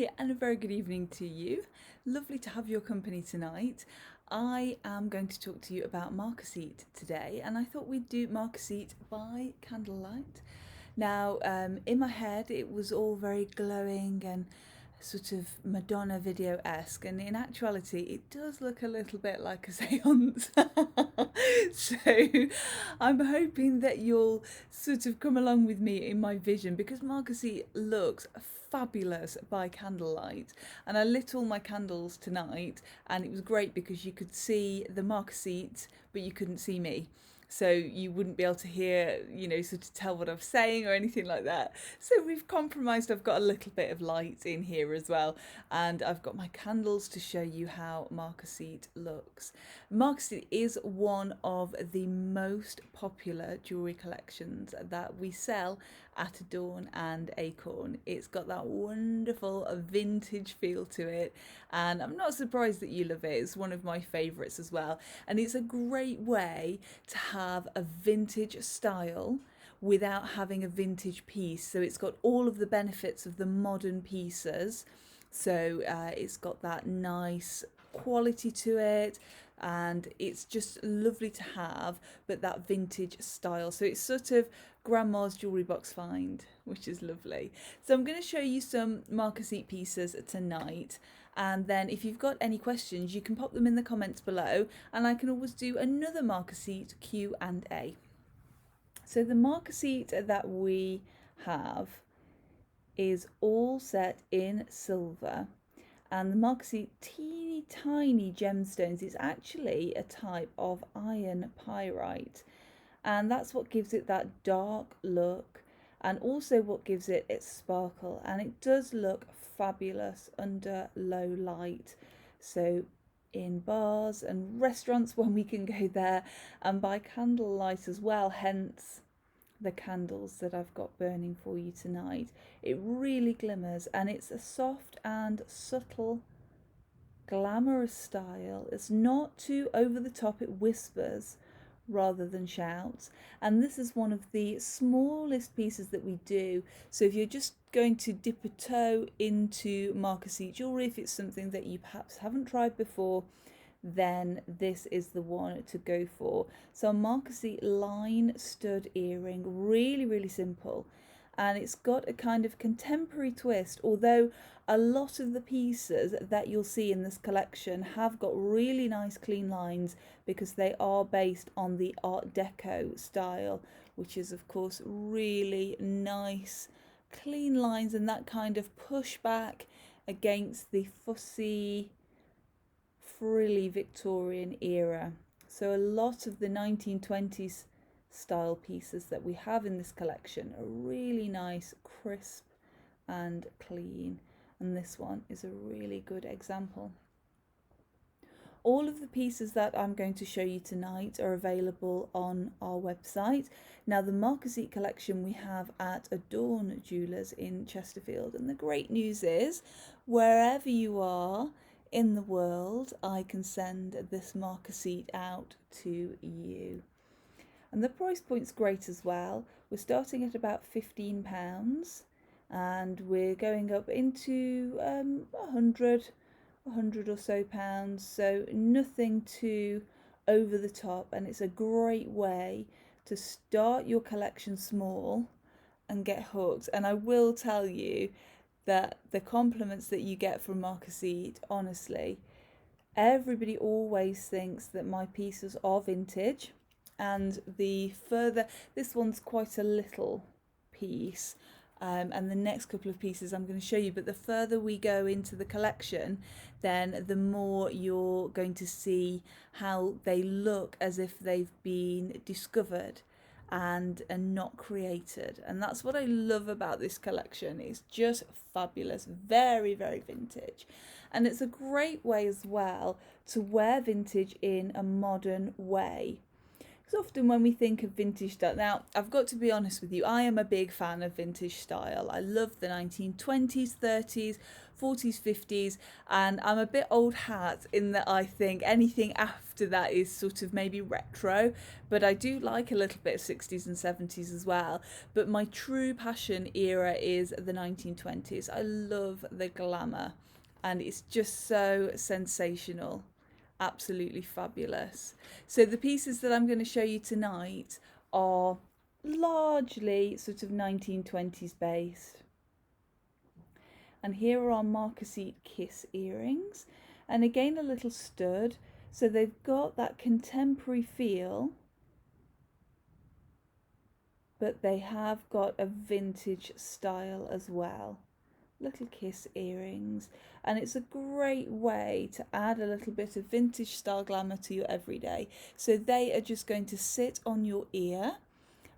Hi, and a very good evening to you. Lovely to have your company tonight. I am going to talk to you about Marcasite today, and I thought we'd do Marcasite by Candlelight. Now, in my head, it was all very glowing and sort of Madonna video-esque, and in actuality it does look a little bit like a seance. So I'm hoping that you'll sort of come along with me in my vision, because Marcasite looks fabulous by candlelight, and I lit all my candles tonight, and it was great because you could see the Marcasite but you couldn't see me, so you wouldn't be able to hear, sort of tell what I was saying or anything like that. So we've compromised. I've got a little bit of light in here as well, and I've got my candles to show you how Marcasite looks. Marcasite is one of the most popular jewellery collections that we sell at Adorn and Acorn. It's got that wonderful vintage feel to it, and I'm not surprised that you love it. It's one of my favourites as well, and it's a great way to have a vintage style without having a vintage piece. So it's got all of the benefits of the modern pieces. So it's got that nice quality to it, and it's just lovely to have, but that vintage style. So it's sort of grandma's jewellery box find, which is lovely. So I'm going to show you some Marcasite pieces tonight, and then if you've got any questions you can pop them in the comments below, and I can always do another Marcasite Q&A. So the Marcasite that we have is all set in silver, and the Marcasite teeny tiny gemstones is actually a type of iron pyrite, and that's what gives it that dark look, and also what gives it its sparkle, and it does look fabulous under low light. So in bars and restaurants when we can go there, and by candlelight as well, hence the candles that I've got burning for you tonight. It really glimmers, and it's a soft and subtle glamorous style. It's not too over the top, it whispers rather than shouts, and this is one of the smallest pieces that we do. So if you're just going to dip a toe into Marcasite jewellery, if it's something that you perhaps haven't tried before, then this is the one to go for. So a Marcasite line stud earring, really simple, and it's got a kind of contemporary twist, although a lot of the pieces that you'll see in this collection have got really nice clean lines, because they are based on the Art Deco style, which is of course really nice clean lines and that kind of pushback against the fussy frilly Victorian era. So a lot of the 1920s style pieces that we have in this collection are really nice, crisp and clean, and this one is a really good example. All of the pieces that I'm going to show you tonight are available on our website. Now, the Marcasite collection we have at Adorn Jewellers in Chesterfield, and the great news is, wherever you are in the world, I can send this Marcasite out to you. And the price point's great as well. We're starting at about £15, and we're going up into 100 or so pounds, so nothing too over the top, and it's a great way to start your collection small and get hooked. And I will tell you that the compliments that you get from Marcasite, honestly, everybody always thinks that my pieces are vintage, and the further, this one's quite a little piece, and the next couple of pieces I'm going to show you, but the further we go into the collection, then the more you're going to see how they look as if they've been discovered and not created. And that's what I love about this collection. It's just fabulous, very vintage, and it's a great way as well to wear vintage in a modern way. Because often when we think of vintage style, now I've got to be honest with you, I am a big fan of vintage style. I love the 1920s, 30s, 40s, 50s, and I'm a bit old hat in that I think anything after that is sort of maybe retro, but I do like a little bit of 60s and 70s as well. But my true passion era is the 1920s. I love the glamour, and it's just so sensational. Absolutely fabulous. So the pieces that I'm going to show you tonight are largely sort of 1920s based. And here are our Marcasite Kiss earrings, and again a little stud, so they've got that contemporary feel, but they have got a vintage style as well. Little kiss earrings, and it's a great way to add a little bit of vintage style glamour to your everyday. So they are just going to sit on your ear,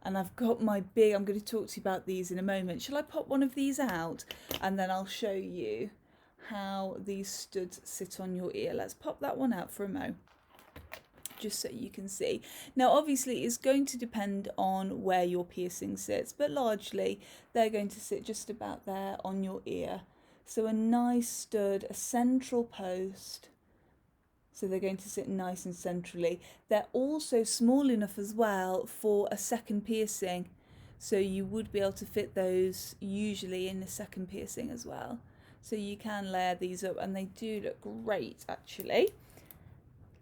and I've got my big, I'm going to talk to you about these in a moment. Shall I pop one of these out and then I'll show you how these studs sit on your ear? Let's pop that one out for a mo, just so you can see. Now obviously it's going to depend on where your piercing sits, but largely they're going to sit just about there on your ear. So a nice stud, a central post, so they're going to sit nice and centrally. They're also small enough as well for a second piercing, so you would be able to fit those usually in a second piercing as well. So you can layer these up, and they do look great actually,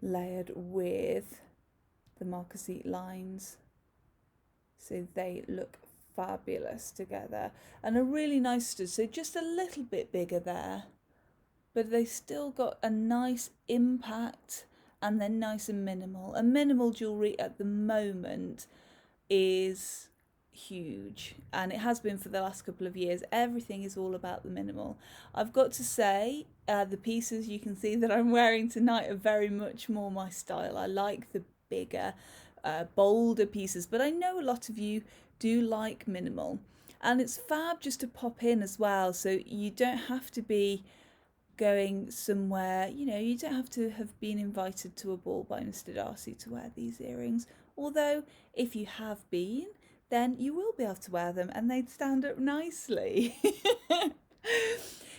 layered with the Marcasite lines. So they look fabulous together, and a really nice stud, so just a little bit bigger there, but they still got a nice impact, and they're nice and minimal. And minimal jewellery at the moment is huge, and it has been for the last couple of years. Everything is all about the minimal. I've got to say, the pieces you can see that I'm wearing tonight are very much more my style. I like the bigger, bolder pieces, but I know a lot of you do like minimal, and it's fab just to pop in as well, so you don't have to be going somewhere, you know, you don't have to have been invited to a ball by Mr. Darcy to wear these earrings, although if you have been, then you will be able to wear them and they'd stand up nicely.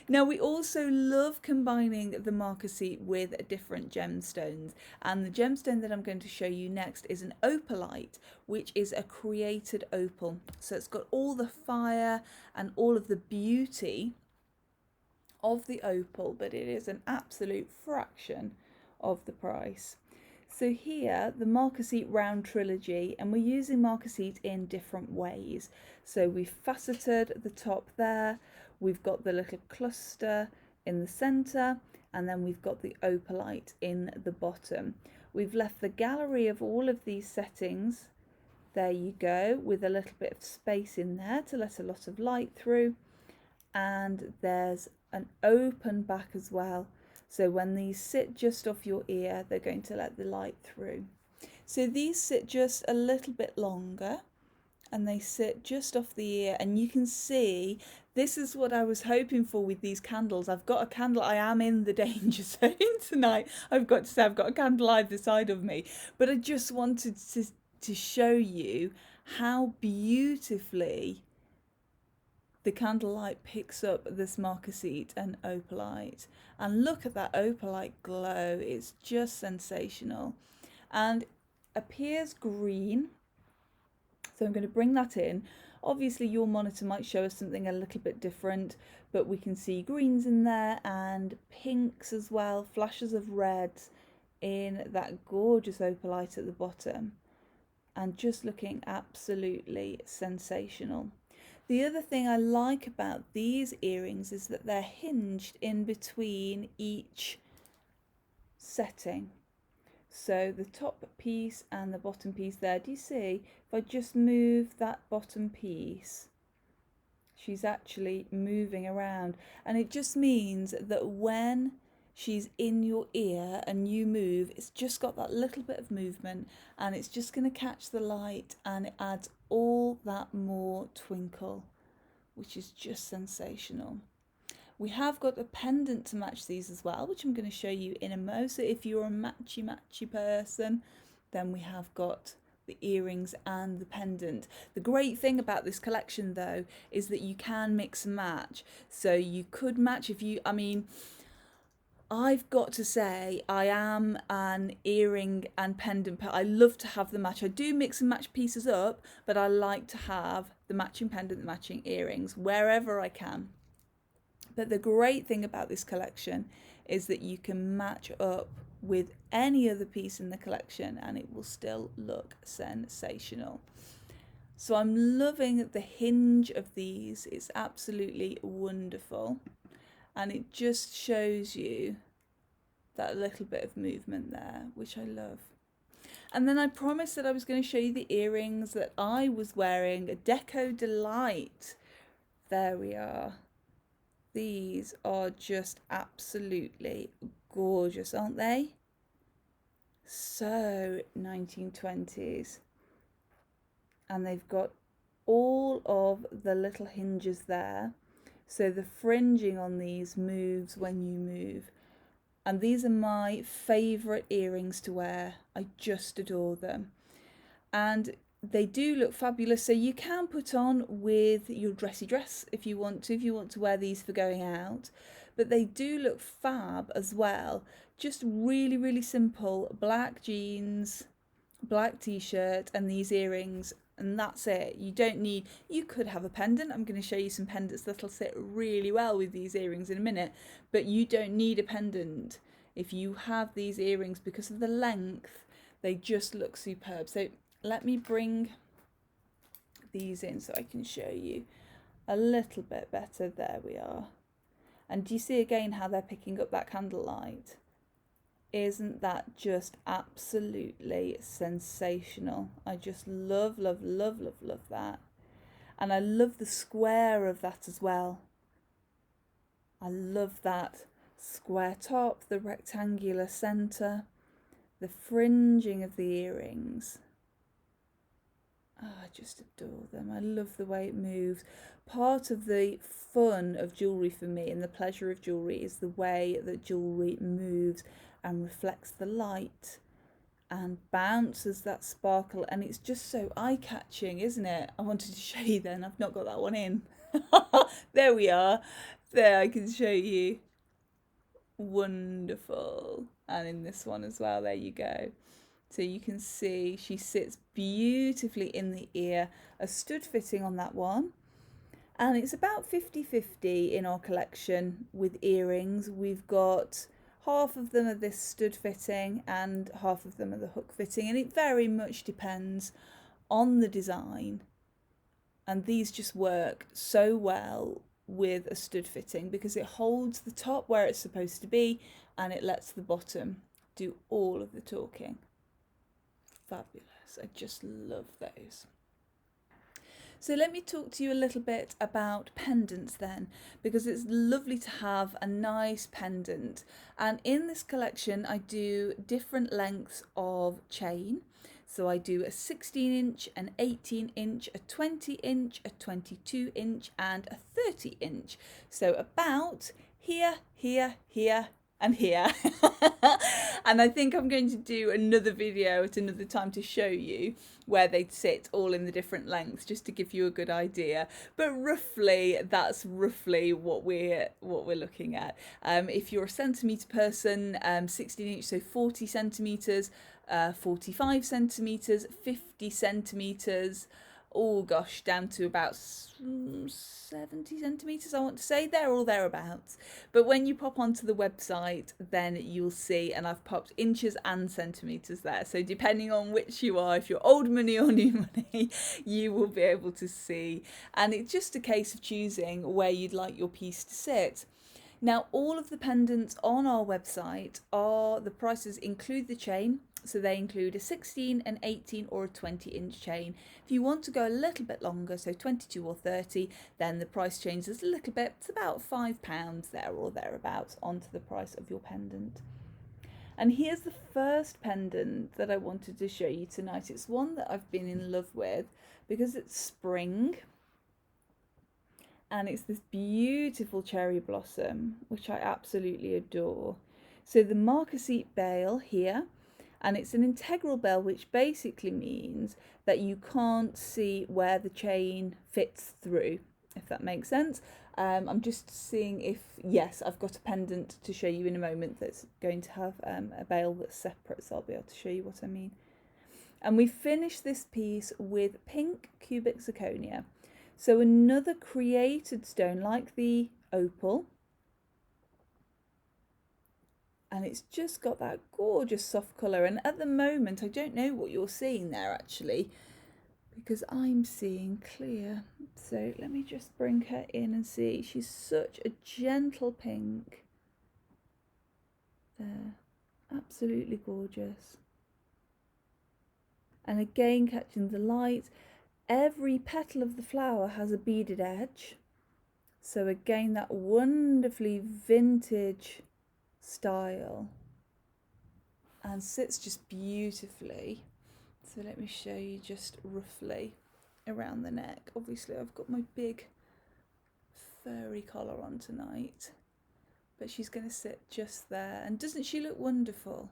Now we also love combining the Marcasite with different gemstones, and the gemstone that I'm going to show you next is an Opalite, which is a created opal. So it's got all the fire and all of the beauty of the opal, but it is an absolute fraction of the price. So here, the Marcasite round trilogy, and we're using Marcasite in different ways. So we've faceted the top there, we've got the little cluster in the centre, and then we've got the Opalite in the bottom. We've left the gallery of all of these settings, there you go, with a little bit of space in there to let a lot of light through, and there's an open back as well. So when these sit just off your ear, they're going to let the light through. So these sit just a little bit longer, and they sit just off the ear, and you can see this is what I was hoping for with these candles. I've got a candle, I am in the danger zone tonight. I've got to say I've got a candle either side of me, but I just wanted to show you how beautifully the Candlelight picks up this Marcasite and Opalite. And look at that Opalite glow, it's just sensational. And appears green, so I'm going to bring that in. Obviously your monitor might show us something a little bit different, but we can see greens in there and pinks as well, flashes of reds in that gorgeous Opalite at the bottom, and just looking absolutely sensational. The other thing I like about these earrings is that they're hinged in between each setting. So the top piece and the bottom piece there, do you see? If I just move that bottom piece, she's actually moving around. And it just means that when she's in your ear and you move, it's just got that little bit of movement, and it's just going to catch the light, and it adds all that more twinkle, which is just sensational. We have got a pendant to match these as well, which I'm going to show you in a mo. So if you're a matchy person, then we have got the earrings and the pendant. The great thing about this collection though is that you can mix and match. So you could match if you, I mean, I've got to say, I am an earring and pendant. I love to have the match. I do mix and match pieces up, but I like to have the matching pendant, the matching earrings wherever I can. But the great thing about this collection is that you can match up with any other piece in the collection and it will still look sensational. So I'm loving the hinge of these. It's absolutely wonderful. And it just shows you that little bit of movement there, which I love. And then I promised that I was going to show you the earrings that I was wearing, a Deco Delight. There we are. These are just absolutely gorgeous, aren't they? So 1920s. And they've got all of the little hinges there. So the fringing on these moves when you move. And these are my favourite earrings to wear. I just adore them. And they do look fabulous. So you can put on with your dressy dress if you want to wear these for going out. But they do look fab as well. Just really, really simple black jeans, black t-shirt and these earrings. And that's it. You don't need, you could have a pendant. I'm going to show you some pendants that'll sit really well with these earrings in a minute, but you don't need a pendant if you have these earrings because of the length. They just look superb. So let me bring these in so I can show you a little bit better. There we are. And do you see again how they're picking up that candlelight? Isn't that just absolutely sensational? I just love, love, love, love, love that. And I love the square of that as well. I love that square top, the rectangular centre, the fringing of the earrings. Oh, I just adore them. I love the way it moves. Part of the fun of jewellery for me and the pleasure of jewellery is the way that jewellery moves and reflects the light and bounces that sparkle, and it's just so eye-catching, isn't it? I wanted to show you then, I've not got that one in. There we are. There, I can show you. Wonderful. And in this one as well, there you go. So you can see she sits beautifully in the ear, a stud fitting on that one. And it's about 50-50 in our collection with earrings. We've got half of them are this stud fitting and half of them are the hook fitting, and it very much depends on the design. And these just work so well with a stud fitting because it holds the top where it's supposed to be and it lets the bottom do all of the talking. Fabulous. I just love those. So let me talk to you a little bit about pendants then, because it's lovely to have a nice pendant. And in this collection, I do different lengths of chain. So I do a 16-inch, an 18-inch, a 20-inch, a 22-inch, and a 30-inch. So about here, here, here, and here. And I think I'm going to do another video at another time to show you where they'd sit all in the different lengths, just to give you a good idea. But roughly, that's roughly what we're looking at. If you're a centimetre person, 16-inch, so 40 centimetres, 45 centimetres, 50 centimetres, oh gosh, down to about 70 centimetres, I want to say, there or thereabouts. But when you pop onto the website, then you'll see, and I've popped inches and centimetres there. So depending on which you are, if you're old money or new money, you will be able to see. And it's just a case of choosing where you'd like your piece to sit. Now, all of the pendants on our website the prices include the chain. So they include a 16, an 18 or a 20-inch chain. If you want to go a little bit longer, so 22 or 30, then the price changes a little bit. It's about £5 there or thereabouts onto the price of your pendant. And here's the first pendant that I wanted to show you tonight. It's one that I've been in love with because it's spring. And it's this beautiful cherry blossom, which I absolutely adore. So the Marcasite bail here, And it's an integral bell, which basically means that you can't see where the chain fits through, if that makes sense. I'm just seeing if, yes, I've got a pendant to show you in a moment that's going to have a bail that's separate, so I'll be able to show you what I mean. And we finish this piece with pink cubic zirconia. So another created stone like the opal. And it's just got that gorgeous soft colour. And at the moment, I don't know what you're seeing there actually, because I'm seeing clear. So let me just bring her in and see. She's such a gentle pink. There, absolutely gorgeous. And again, catching the light. Every petal of the flower has a beaded edge. So again, that wonderfully vintage style, and sits just beautifully. So let me show you just roughly around the neck. Obviously I've got my big furry collar on tonight, but she's going to sit just there. And doesn't she look wonderful?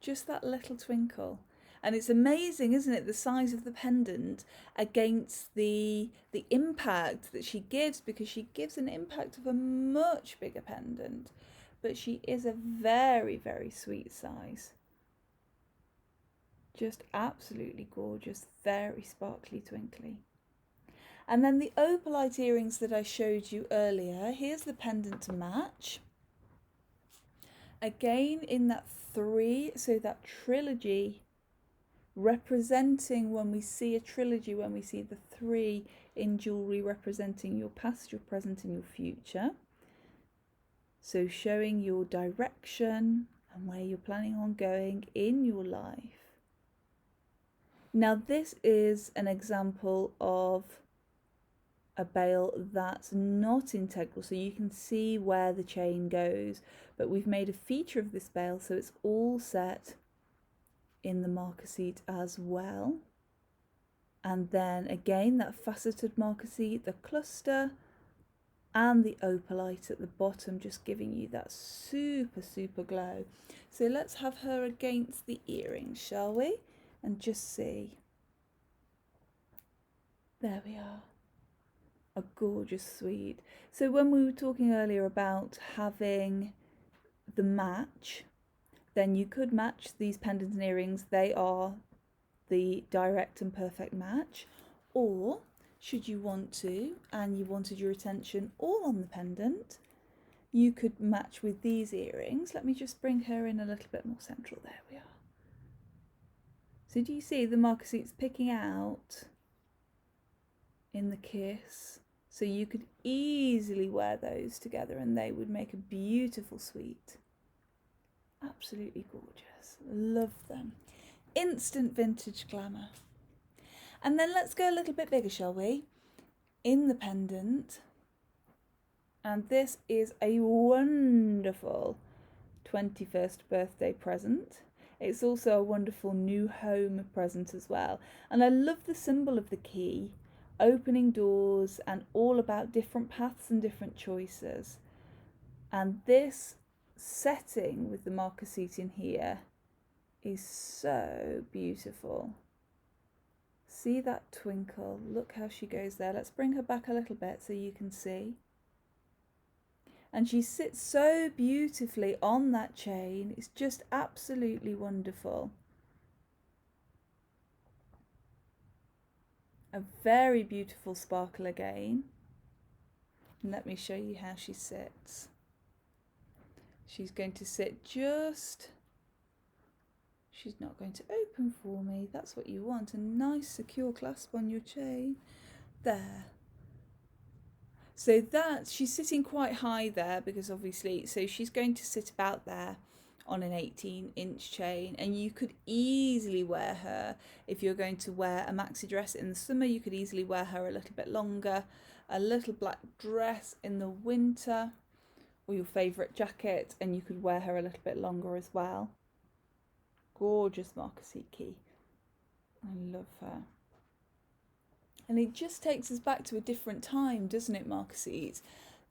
Just that little twinkle. And it's amazing, isn't it, the size of the pendant against the impact that she gives, because she gives an impact of a much bigger pendant, but she is a very, very sweet size. Just absolutely gorgeous, very sparkly, twinkly. And then the opalite earrings that I showed you earlier, here's the pendant to match. Again in that 3, so that trilogy, representing, when we see a trilogy, when we see the 3 in jewellery, representing your past, your present and your future. So showing your direction and where you're planning on going in your life. Now this is an example of a bail that's not integral, so you can see where the chain goes, but we've made a feature of this bail so it's all set in the marcasite as well. And then again that faceted marcasite, the cluster and the opalite at the bottom, just giving you that super, super glow. So let's have her against the earrings, shall we? And just see. There we are. A gorgeous suite. So when we were talking earlier about having the match, then you could match these pendants and earrings. They are the direct and perfect match. Or should you want to, and you wanted your attention all on the pendant, you could match with these earrings. Let me just bring her in a little bit more central. There we are. So do you see the marcasite's picking out in the kiss? So you could easily wear those together and they would make a beautiful suite. Absolutely gorgeous. Love them. Instant vintage glamour. And then let's go a little bit bigger, shall we? In the pendant. And this is a wonderful 21st birthday present. It's also a wonderful new home present as well. And I love the symbol of the key, opening doors, and all about different paths and different choices. And this setting with the marcasite in here is so beautiful. See that twinkle? Look how she goes there. Let's bring her back a little bit so you can see. And she sits so beautifully on that chain. It's just absolutely wonderful. A very beautiful sparkle again. And let me show you how she sits. She's going to sit just... She's not going to open for me. That's what you want. A nice secure clasp on your chain. There. So that, she's sitting quite high there because obviously, so she's going to sit about there on an 18-inch chain, and you could easily wear her, if you're going to wear a maxi dress in the summer, you could easily wear her a little bit longer, a little black dress in the winter, or your favourite jacket, and you could wear her a little bit longer as well. Gorgeous marcasite key. I love her. And it just takes us back to a different time, doesn't it, marcasite?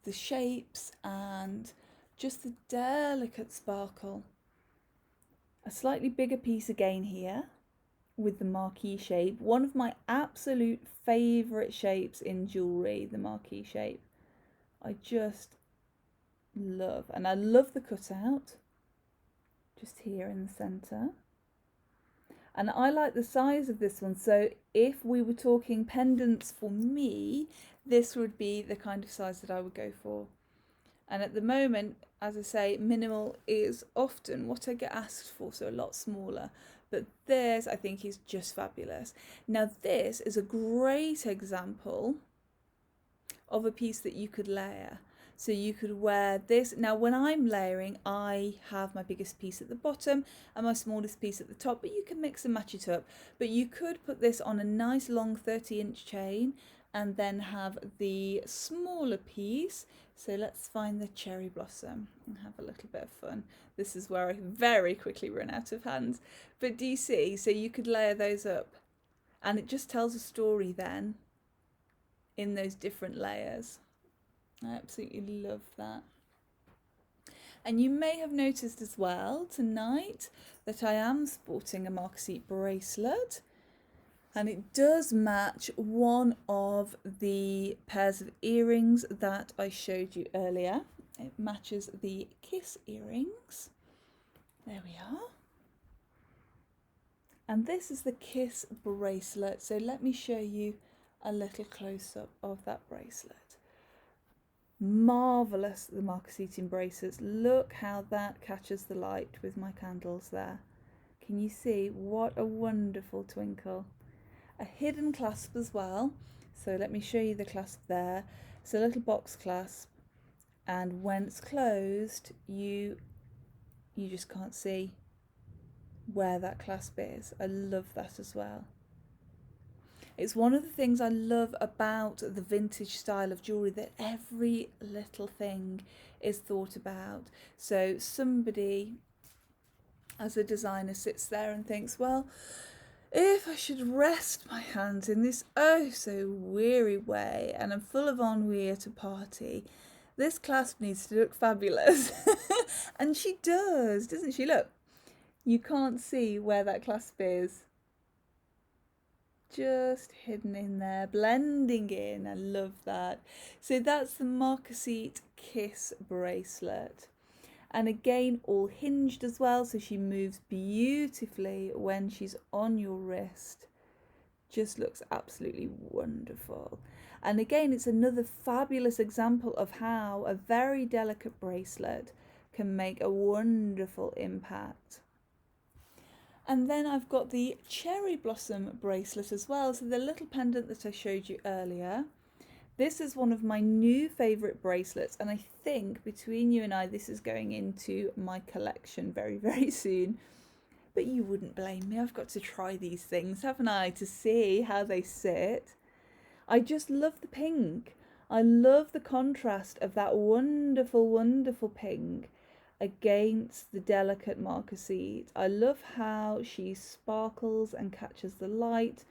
The shapes and just the delicate sparkle. A slightly bigger piece again here with the marquee shape. One of my absolute favourite shapes in jewellery, the marquee shape. I just love, and I love the cutout just here in the centre. And I like the size of this one, so if we were talking pendants for me, this would be the kind of size that I would go for. And at the moment, as I say, minimal is often what I get asked for, so a lot smaller. But this, I think, is just fabulous. Now, this is a great example of a piece that you could layer. So you could wear this. Now, when I'm layering, I have my biggest piece at the bottom and my smallest piece at the top, but you can mix and match it up. But you could put this on a nice long 30-inch chain and then have the smaller piece. So let's find the cherry blossom and have a little bit of fun. This is where I very quickly run out of hands. But do you see? So you could layer those up and it just tells a story then in those different layers. I absolutely love that. And you may have noticed as well tonight that I am sporting a Marcasite bracelet, and it does match one of the pairs of earrings that I showed you earlier. It matches the kiss earrings. There we are. And this is the kiss bracelet. So let me show you a little close-up of that bracelet. Marvellous, the Marcasite bracelets. Look how that catches the light with my candles there. Can you see? What a wonderful twinkle. A hidden clasp as well. So let me show you the clasp there. It's a little box clasp, and when it's closed, you just can't see where that clasp is. I love that as well. It's one of the things I love about the vintage style of jewellery, that every little thing is thought about. So somebody, as a designer, sits there and thinks, well, if I should rest my hands in this oh so weary way and I'm full of ennui at a party, this clasp needs to look fabulous. And she does, doesn't she? Look, you can't see where that clasp is. Just hidden in there, blending in. I love that. So that's the Marcasite Kiss bracelet. And again, all hinged as well, so she moves beautifully when she's on your wrist. Just looks absolutely wonderful. And again, it's another fabulous example of how a very delicate bracelet can make a wonderful impact. And then I've got the cherry blossom bracelet as well, so the little pendant that I showed you earlier. This is one of my new favourite bracelets, and I think between you and I, this is going into my collection very, very soon. But you wouldn't blame me. I've got to try these things, haven't I, to see how they sit. I just love the pink. I love the contrast of that wonderful, wonderful pink against the delicate Marcasite. I love how she sparkles and catches the light.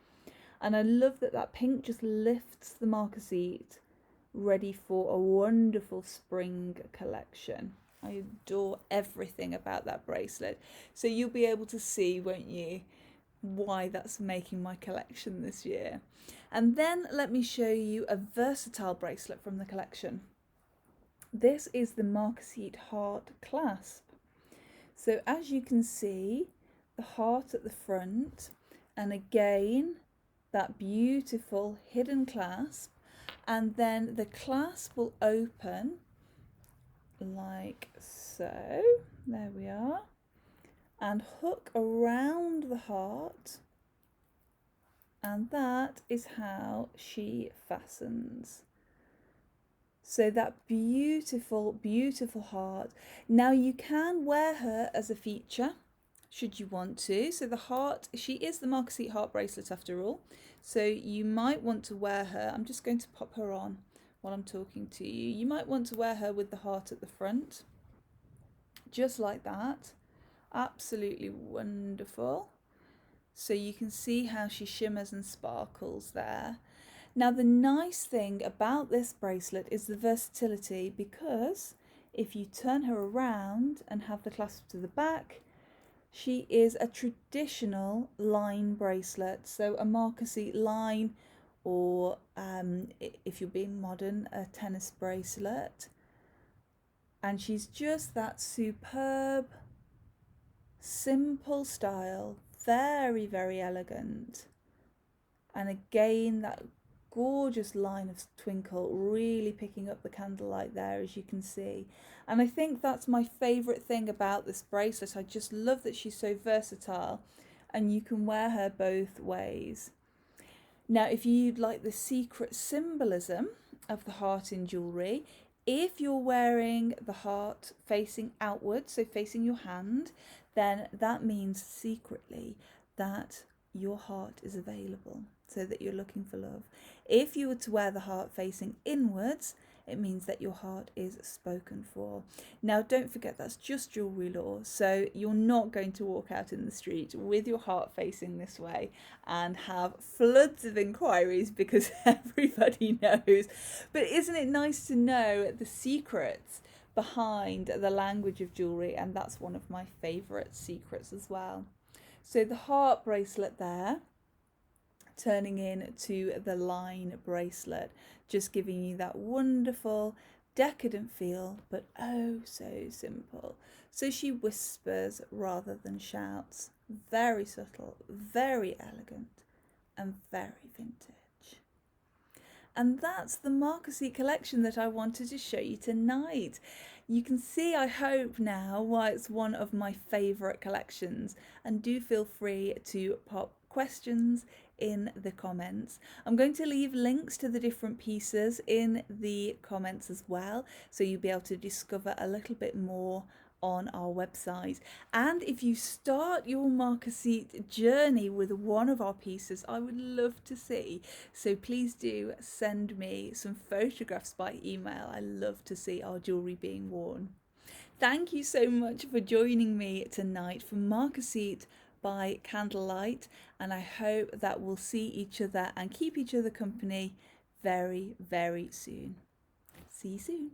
And I love that that pink just lifts the Marcasite, ready for a wonderful spring collection. I adore everything about that bracelet. So you'll be able to see, won't you, why that's making my collection this year. And then let me show you a versatile bracelet from the collection. This is the Marcasite heart clasp. So as you can see, the heart at the front, and again, that beautiful hidden clasp, and then the clasp will open like so. There we are. And hook around the heart, and that is how she fastens. So that beautiful, beautiful heart. Now you can wear her as a feature, should you want to. So the heart, she is the Marcasite heart bracelet after all. So you might want to wear her. I'm just going to pop her on while I'm talking to you. You might want to wear her with the heart at the front, just like that. Absolutely wonderful. So you can see how she shimmers and sparkles there. Now the nice thing about this bracelet is the versatility, because if you turn her around and have the clasp to the back, She is a traditional line bracelet, so a Marcasite line, or if you're being modern, a tennis bracelet. And she's just that superb, simple style, very, very elegant. And again, that gorgeous line of twinkle really picking up the candlelight there, as you can see. And I think that's my favourite thing about this bracelet. I just love that she's so versatile and you can wear her both ways. Now, if you'd like the secret symbolism of the heart in jewellery, if you're wearing the heart facing outwards, so facing your hand, then that means secretly that your heart is available, so that you're looking for love. If you were to wear the heart facing inwards, it means that your heart is spoken for. Now, don't forget that's just jewellery law, so you're not going to walk out in the street with your heart facing this way and have floods of inquiries because everybody knows. But isn't it nice to know the secrets behind the language of jewellery? And that's one of my favourite secrets as well. So the heart bracelet there, turning into the line bracelet, just giving you that wonderful decadent feel, but oh so simple. So she whispers rather than shouts, very subtle, very elegant, and very vintage. And that's the Marcasite collection that I wanted to show you tonight. You can see, I hope now, why it's one of my favourite collections, and do feel free to pop questions in the comments. I'm going to leave links to the different pieces in the comments as well, so you'll be able to discover a little bit more on our website. And if you start your Marcasite journey with one of our pieces, I would love to see. So please do send me some photographs by email. I love to see our jewellery being worn. Thank you so much for joining me tonight for Marcasite by Candlelight, and I hope that we'll see each other and keep each other company very, very soon. See you soon.